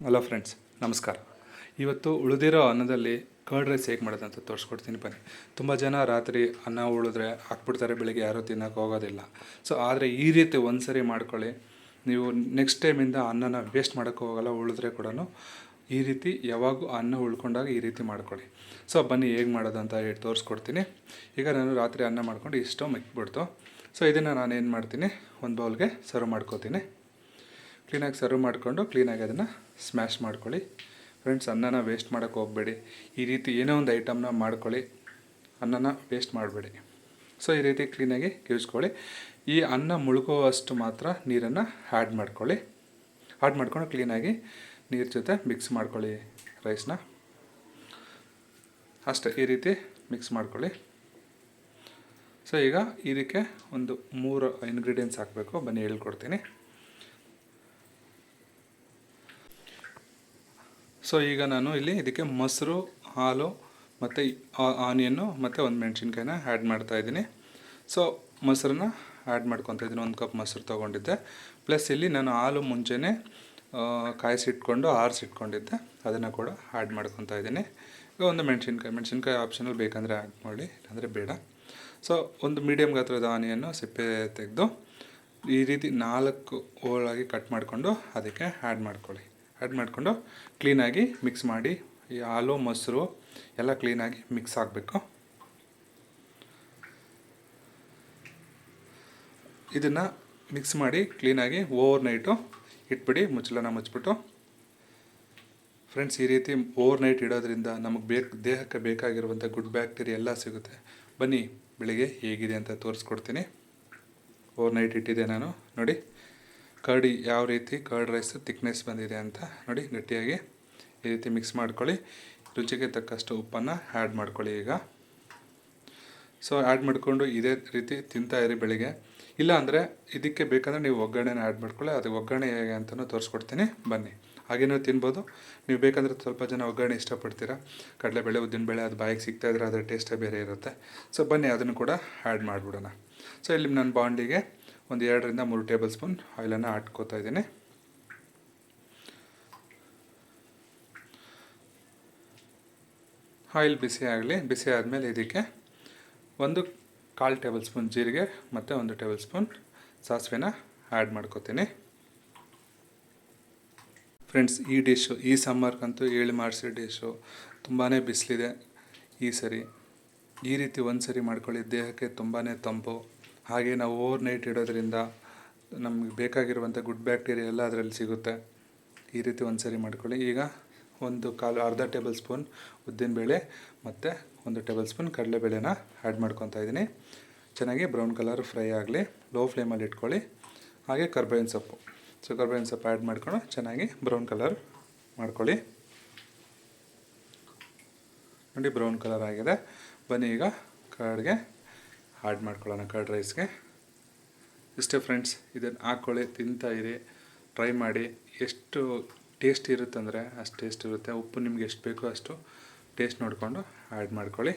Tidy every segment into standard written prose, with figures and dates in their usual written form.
Hello friends, ನಮಸ್ಕಾರ. ಇವತ್ತು ಉಳಿದಿರೋ ಅನ್ನದಲ್ಲಿ ಕರ್ಡ್ ರೈಸ್ ಹೇಗೆ ಮಾಡೋದಂತ ತೋರಿಸ್ಕೊಡ್ತೀನಿ ಬನ್ನಿ. ತುಂಬ ಜನ ರಾತ್ರಿ ಅನ್ನ ಉಳಿದ್ರೆ ಹಾಕ್ಬಿಡ್ತಾರೆ, ಬೆಳಿಗ್ಗೆ ಯಾರೂ ತಿನ್ನೋಕೆ ಹೋಗೋದಿಲ್ಲ. ಸೊ ಆದರೆ ಈ ರೀತಿ ಒಂದು ಸರಿ ಮಾಡ್ಕೊಳ್ಳಿ, ನೀವು ನೆಕ್ಸ್ಟ್ ಟೈಮಿಂದ ಅನ್ನನ ವೇಸ್ಟ್ ಮಾಡೋಕ್ಕೆ ಹೋಗೋಲ್ಲ. ಉಳಿದ್ರೆ ಕೂಡ ಈ ರೀತಿ ಯಾವಾಗೂ ಅನ್ನ ಉಳ್ಕೊಂಡಾಗ ಈ ರೀತಿ ಮಾಡ್ಕೊಳ್ಳಿ. ಸೊ ಬನ್ನಿ ಹೇಗೆ ಮಾಡೋದು ಅಂತ ಹೇಳಿ ತೋರಿಸ್ಕೊಡ್ತೀನಿ. ಈಗ ನಾನು ರಾತ್ರಿ ಅನ್ನ ಮಾಡ್ಕೊಂಡು ಇಷ್ಟು ಮಿಕ್ಬಿಡ್ತು. ಸೊ ಇದನ್ನು ನಾನು ಏನು ಮಾಡ್ತೀನಿ, ಒಂದು ಬೌಲ್ಗೆ ಸರ್ವ್ ಮಾಡ್ಕೋತೀನಿ. ಕ್ಲೀನಾಗಿ ಸರ್ವ್ ಮಾಡಿಕೊಂಡು ಕ್ಲೀನಾಗಿ ಅದನ್ನು ಸ್ಮ್ಯಾಶ್ ಮಾಡ್ಕೊಳ್ಳಿ. ಫ್ರೆಂಡ್ಸ್, ಅನ್ನನ ವೇಸ್ಟ್ ಮಾಡೋಕ್ಕೆ ಹೋಗಬೇಡಿ. ಈ ರೀತಿ ಏನೋ ಒಂದು ಐಟಮ್ನ ಮಾಡ್ಕೊಳ್ಳಿ, ಅನ್ನನ ವೇಸ್ಟ್ ಮಾಡಬೇಡಿ. ಸೊ ಈ ರೀತಿ ಕ್ಲೀನಾಗಿ ಕಿವಿಸ್ಕೊಳ್ಳಿ. ಈ ಅನ್ನ ಮುಳುಗುವಷ್ಟು ಮಾತ್ರ ನೀರನ್ನು ಆ್ಯಡ್ ಮಾಡ್ಕೊಳ್ಳಿ. ಆ್ಯಡ್ ಮಾಡ್ಕೊಂಡು ಕ್ಲೀನಾಗಿ ನೀರು ಜೊತೆ ಮಿಕ್ಸ್ ಮಾಡ್ಕೊಳ್ಳಿ ರೈಸ್ನ. ಅಷ್ಟೇ, ಈ ರೀತಿ ಮಿಕ್ಸ್ ಮಾಡ್ಕೊಳ್ಳಿ. ಸೊ ಈಗ ಇದಕ್ಕೆ ಒಂದು 3 ಇಂಗ್ರೀಡಿಯೆಂಟ್ಸ್ ಹಾಕಬೇಕು. ಬನ್ನಿ ಹೇಳ್ಕೊಡ್ತೀನಿ. ಸೊ ಈಗ ನಾನು ಇಲ್ಲಿ ಇದಕ್ಕೆ ಮೊಸರು, ಹಾಲು ಮತ್ತು ಆನಿಯನ್ನು ಮತ್ತು ಒಂದು ಮೆಣಸಿನ್ಕಾಯಿನ ಆ್ಯಡ್ ಮಾಡ್ತಾಯಿದ್ದೀನಿ. ಸೊ ಮೊಸರನ್ನ ಆ್ಯಡ್ ಮಾಡ್ಕೊತಾ ಇದ್ದೀನಿ. 1 ಕಪ್ ಮೊಸರು ತೊಗೊಂಡಿದ್ದೆ. ಪ್ಲಸ್ ಇಲ್ಲಿ ನಾನು ಹಾಲು ಮುಂಚೆನೇ ಕಾಯಿಸಿಟ್ಕೊಂಡು ಆರಿಸಿಟ್ಕೊಂಡಿದ್ದೆ, ಅದನ್ನು ಕೂಡ ಆ್ಯಡ್ ಮಾಡ್ಕೊತಾ ಇದ್ದೀನಿ. ಈಗ ಒಂದು ಮೆಣಸಿನ್ಕಾಯಿ ಆಪ್ಷನಲ್, ಬೇಕಂದರೆ ಆ್ಯಡ್ ಮಾಡಿ, ಅಂದರೆ ಬೇಡ. ಸೊ ಒಂದು ಮೀಡಿಯಮ್ ಗಾತ್ರದ ಆನಿಯನ್ನು ಸಿಪ್ಪೆ ತೆಗೆದು ಈ ರೀತಿ 4 ಹೋಳಾಗಿ ಕಟ್ ಮಾಡಿಕೊಂಡು ಅದಕ್ಕೆ ಆ್ಯಡ್ ಮಾಡ್ಕೊಳ್ಳಿ. ಆ್ಯಡ್ ಮಾಡಿಕೊಂಡು ಕ್ಲೀನಾಗಿ ಮಿಕ್ಸ್ ಮಾಡಿ. ಈ ಹಾಲು ಮೊಸರು ಎಲ್ಲ ಕ್ಲೀನಾಗಿ ಮಿಕ್ಸ್ ಆಗಬೇಕು. ಇದನ್ನು ಮಿಕ್ಸ್ ಮಾಡಿ ಕ್ಲೀನಾಗಿ ಓವರ್ ನೈಟು ಇಟ್ಬಿಡಿ, ಮುಚ್ಚಳನ ಮುಚ್ಚಿಬಿಟ್ಟು. ಫ್ರೆಂಡ್ಸ್, ಈ ರೀತಿ ಓವರ್ ನೈಟ್ ಇಡೋದ್ರಿಂದ ನಮಗೆ ದೇಹಕ್ಕೆ ಬೇಕಾಗಿರುವಂಥ ಗುಡ್ ಬ್ಯಾಕ್ಟೀರಿಯಾ ಎಲ್ಲ ಸಿಗುತ್ತೆ. ಬನ್ನಿ ಬೆಳಿಗ್ಗೆ ಹೇಗಿದೆ ಅಂತ ತೋರಿಸ್ಕೊಡ್ತೀನಿ. ಓವರ್ ನೈಟ್ ಇಟ್ಟಿದ್ದೆ ನಾನು. ನೋಡಿ ಕರ್ಡ್ ಯಾವ ರೀತಿ ಕರ್ಡ್ ರೈಸ್ ತಿಕ್ನೆಸ್ ಬಂದಿದೆ ಅಂತ ನೋಡಿ. ಗಟ್ಟಿಯಾಗಿ ಈ ರೀತಿ ಮಿಕ್ಸ್ ಮಾಡ್ಕೊಳ್ಳಿ. ರುಚಿಗೆ ತಕ್ಕಷ್ಟು ಉಪ್ಪನ್ನು ಆ್ಯಡ್ ಮಾಡ್ಕೊಳ್ಳಿ ಈಗ. ಸೊ ಆ್ಯಡ್ ಮಾಡಿಕೊಂಡು ಇದೇ ರೀತಿ ತಿಂತಾಯಿರಿ ಬೆಳಿಗ್ಗೆ. ಇಲ್ಲ ಅಂದರೆ ಇದಕ್ಕೆ ಬೇಕಂದರೆ ನೀವು ಒಗ್ಗರಣೆನ ಆ್ಯಡ್ ಮಾಡ್ಕೊಳ್ಳಿ. ಅದು ಒಗ್ಗರಣೆ ಹೇಗೆ ಅಂತಲೂ ತೋರಿಸ್ಕೊಡ್ತೀನಿ ಬನ್ನಿ. ಹಾಗೇನೂ ತಿನ್ಬೋದು. ನೀವು ಬೇಕಂದರೆ ಸ್ವಲ್ಪ ಜನ ಒಗ್ಗರಣೆ ಇಷ್ಟಪಡ್ತೀರಾ, ಕಡಲೆಬೇಳೆ, ಉದ್ದಿನಬೇಳೆ, ಅದು ಬಾಯಿಗೆ ಸಿಗ್ತಾಯಿದ್ರೆ ಅದರ ಟೇಸ್ಟೇ ಬೇರೆ ಇರುತ್ತೆ. ಸೊ ಬನ್ನಿ ಅದನ್ನು ಕೂಡ ಆ್ಯಡ್ ಮಾಡಿಬಿಡೋಣ. ಸೊ ಇಲ್ಲಿ ನಾನು ಬಾಂಡಿಗೆ ಒಂದು 2 ರಿಂದ 3 ಟೇಬಲ್ ಸ್ಪೂನ್ ಆಯಿಲನ್ನು ಹಾಕ್ಕೋತಾ ಇದ್ದೀನಿ. ಆಯಿಲ್ ಬಿಸಿ ಆಗಲಿ. ಬಿಸಿ ಆದಮೇಲೆ ಇದಕ್ಕೆ 1/4 ಟೇಬಲ್ ಸ್ಪೂನ್ ಜೀರಿಗೆ ಮತ್ತು 1 ಟೇಬಲ್ ಸ್ಪೂನ್ ಸಾಸಿವೆನ ಆ್ಯಡ್ ಮಾಡ್ಕೋತೀನಿ. ಫ್ರೆಂಡ್ಸ್, ಈ ಡಿಶ್ಶು ಈ ಸಮ್ಮರ್ಗಂತೂ ಹೇಳಿ ಮಾಡಿಸಿ ಡಿಶ್ಶು. ತುಂಬಾ ಬಿಸಿಲಿದೆ ಈ ಸರಿ. ಈ ರೀತಿ ಒಂದು ಸರಿ ಮಾಡ್ಕೊಳ್ಳಿ, ದೇಹಕ್ಕೆ ತುಂಬಾ ತಂಪು. ಹಾಗೆ ನಾವು ಓವರ್ ನೈಟ್ ಇಡೋದ್ರಿಂದ ನಮಗೆ ಬೇಕಾಗಿರುವಂಥ ಗುಡ್ ಬ್ಯಾಕ್ಟೀರಿಯಾ ಎಲ್ಲ ಅದರಲ್ಲಿ ಸಿಗುತ್ತೆ. ಈ ರೀತಿ ಒಂದು ಸರಿ ಮಾಡ್ಕೊಳ್ಳಿ. ಈಗ ಅರ್ಧ ಟೇಬಲ್ ಸ್ಪೂನ್ ಉದ್ದಿನಬೇಳೆ ಮತ್ತು 1 ಟೇಬಲ್ ಸ್ಪೂನ್ ಕಡಲೆಬೇಳೆನ ಆ್ಯಡ್ ಮಾಡ್ಕೊತಾ ಇದ್ದೀನಿ. ಚೆನ್ನಾಗಿ ಬ್ರೌನ್ ಕಲರ್ ಫ್ರೈ ಆಗಲಿ. ಲೋ ಫ್ಲೇಮಲ್ಲಿ ಇಟ್ಕೊಳ್ಳಿ. ಹಾಗೆ ಕರ್ಬೇವಿನ ಸೊಪ್ಪು. ಸೊ ಕರ್ಬೇವಿನ ಸೊಪ್ಪು ಆ್ಯಡ್ ಮಾಡ್ಕೊಂಡು ಚೆನ್ನಾಗಿ ಬ್ರೌನ್ ಕಲರ್ ಮಾಡ್ಕೊಳ್ಳಿ. ನೋಡಿ, ಬ್ರೌನ್ ಕಲರ್ ಆಗಿದೆ. ಬನ್ನಿ ಈಗ ಕರ್ಡ್ಗೆ ಆ್ಯಡ್ ಮಾಡ್ಕೊಳ್ಳೋಣ, ಕರ್ಡ್ ರೈಸ್ಗೆ. ಇಷ್ಟೇ ಫ್ರೆಂಡ್ಸ್, ಇದನ್ನು ಹಾಕ್ಕೊಳ್ಳಿ, ತಿಂತಾಯಿರಿ, ಟ್ರೈ ಮಾಡಿ. ಎಷ್ಟು ಟೇಸ್ಟ್ ಇರುತ್ತಂದರೆ ಅಷ್ಟು ಟೇಸ್ಟ್ ಇರುತ್ತೆ. ಉಪ್ಪು ನಿಮ್ಗೆ ಎಷ್ಟು ಬೇಕೋ ಅಷ್ಟು ಟೇಸ್ಟ್ ನೋಡಿಕೊಂಡು ಆ್ಯಡ್ ಮಾಡ್ಕೊಳ್ಳಿ.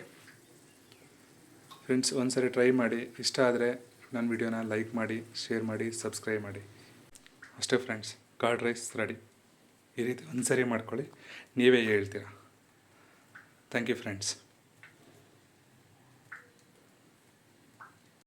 ಫ್ರೆಂಡ್ಸ್, ಒಂದು ಸರಿ ಟ್ರೈ ಮಾಡಿ. ಇಷ್ಟ ಆದರೆ ನನ್ನ ವಿಡಿಯೋನ ಲೈಕ್ ಮಾಡಿ, ಶೇರ್ ಮಾಡಿ, ಸಬ್ಸ್ಕ್ರೈಬ್ ಮಾಡಿ. ಅಷ್ಟೇ ಫ್ರೆಂಡ್ಸ್, ಕರ್ಡ್ ರೈಸ್ ರೆಡಿ. ಈ ರೀತಿ ಒಂದು ಸರಿ ಮಾಡ್ಕೊಳ್ಳಿ, ನೀವೇ ಹೇಳ್ತೀರಾ. Thank you friends.